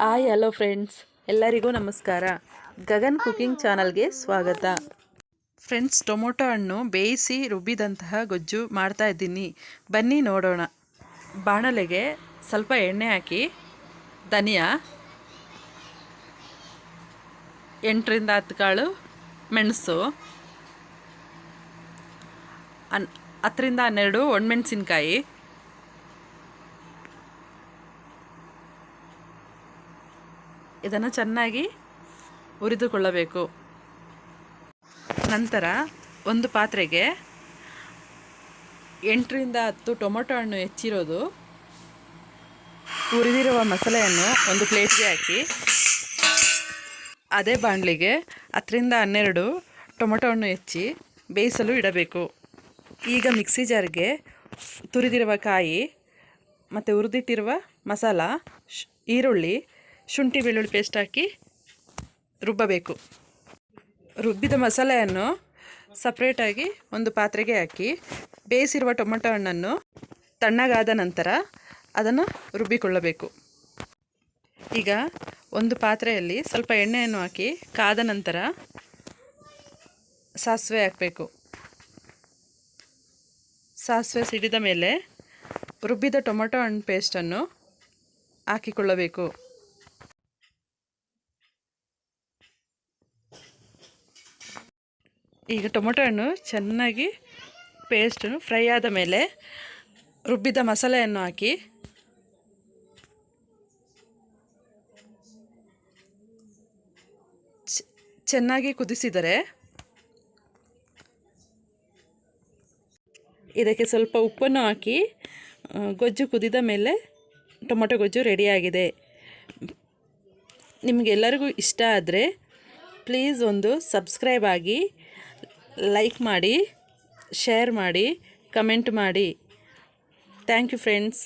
Hi hello friends, ಎಲ್ಲರಿಗೂ ನಮಸ್ಕಾರ. Gagan cooking ಚಾನಲ್ಗೆ ಸ್ವಾಗತ. ಫ್ರೆಂಡ್ಸ್, ಟೊಮೊಟೊ ಹಣ್ಣು ಬೇಯಿಸಿ ರುಬ್ಬಿದಂತಹ ಗೊಜ್ಜು ಮಾಡ್ತಾ ಇದ್ದೀನಿ. ಬನ್ನಿ ನೋಡೋಣ. ಬಾಣಲೆಗೆ ಸ್ವಲ್ಪ ಎಣ್ಣೆ ಹಾಕಿ ಧನಿಯಾ, 8ರಿಂದ 10 ಕಾಳು ಮೆಣಸು, 10ರಿಂದ 12 ಒಣಮೆಣಸಿನ್ಕಾಯಿ, ಇದನ್ನು ಚೆನ್ನಾಗಿ ಹುರಿದುಕೊಳ್ಳಬೇಕು. ನಂತರ ಒಂದು ಪಾತ್ರೆಗೆ 8ರಿಂದ 10 ಟೊಮೊಟೊ ಹಣ್ಣು ಹೆಚ್ಚಿರೋದು, ಹುರಿದಿರುವ ಮಸಾಲೆಯನ್ನು ಒಂದು ಪ್ಲೇಟ್ಗೆ ಹಾಕಿ ಅದೇ ಬಾಣಲಿಗೆ 10ರಿಂದ 12 ಟೊಮೊಟೊ ಹಣ್ಣು ಹೆಚ್ಚಿ ಬೇಯಿಸಲು ಇಡಬೇಕು. ಈಗ ಮಿಕ್ಸಿ ಜಾರ್ಗೆ ತುರಿದಿರುವ ಕಾಯಿ ಮತ್ತು ಹುರಿದಿಟ್ಟಿರುವ ಮಸಾಲ, ಈರುಳ್ಳಿ, ಶುಂಠಿ ಬೆಳ್ಳುಳ್ಳಿ ಪೇಸ್ಟ್ ಹಾಕಿ ರುಬ್ಬಬೇಕು. ರುಬ್ಬಿದ ಮಸಾಲೆಯನ್ನು ಸಪ್ರೇಟಾಗಿ ಒಂದು ಪಾತ್ರೆಗೆ ಹಾಕಿ ಬೇಯಿಸಿರುವ ಟೊಮೊಟೊ ಹಣ್ಣನ್ನು ತಣ್ಣಗಾದ ನಂತರ ಅದನ್ನು ರುಬ್ಬಿಕೊಳ್ಳಬೇಕು. ಈಗ ಒಂದು ಪಾತ್ರೆಯಲ್ಲಿ ಸ್ವಲ್ಪ ಎಣ್ಣೆಯನ್ನು ಹಾಕಿ ಕಾದ ನಂತರ ಸಾಸಿವೆ ಹಾಕಬೇಕು. ಸಾಸಿವೆ ಸಿಡಿದ ಮೇಲೆ ರುಬ್ಬಿದ ಟೊಮೊಟೊ ಹಣ್ಣು ಪೇಸ್ಟನ್ನು ಹಾಕಿಕೊಳ್ಳಬೇಕು. ಈಗ ಟೊಮೊಟೊ ಹಣ್ಣು ಚೆನ್ನಾಗಿ ಪೇಸ್ಟು ಫ್ರೈ ಆದ ಮೇಲೆ ರುಬ್ಬಿದ ಮಸಾಲೆಯನ್ನು ಹಾಕಿ ಚೆನ್ನಾಗಿ ಕುದಿಸಿದರೆ ಇದಕ್ಕೆ ಸ್ವಲ್ಪ ಉಪ್ಪನ್ನು ಹಾಕಿ ಗೊಜ್ಜು ಕುದಿದ ಮೇಲೆ ಟೊಮೊಟೊ ಗೊಜ್ಜು ರೆಡಿಯಾಗಿದೆ. ನಿಮಗೆಲ್ಲರಿಗೂ ಇಷ್ಟ ಆದರೆ ಪ್ಲೀಸ್ ಒಂದು ಸಬ್ಸ್ಕ್ರೈಬ್ ಆಗಿ, ಲೈಕ್ ಮಾಡಿ, ಶೇರ್ ಮಾಡಿ, ಕಮೆಂಟ್ ಮಾಡಿ. Thank you friends.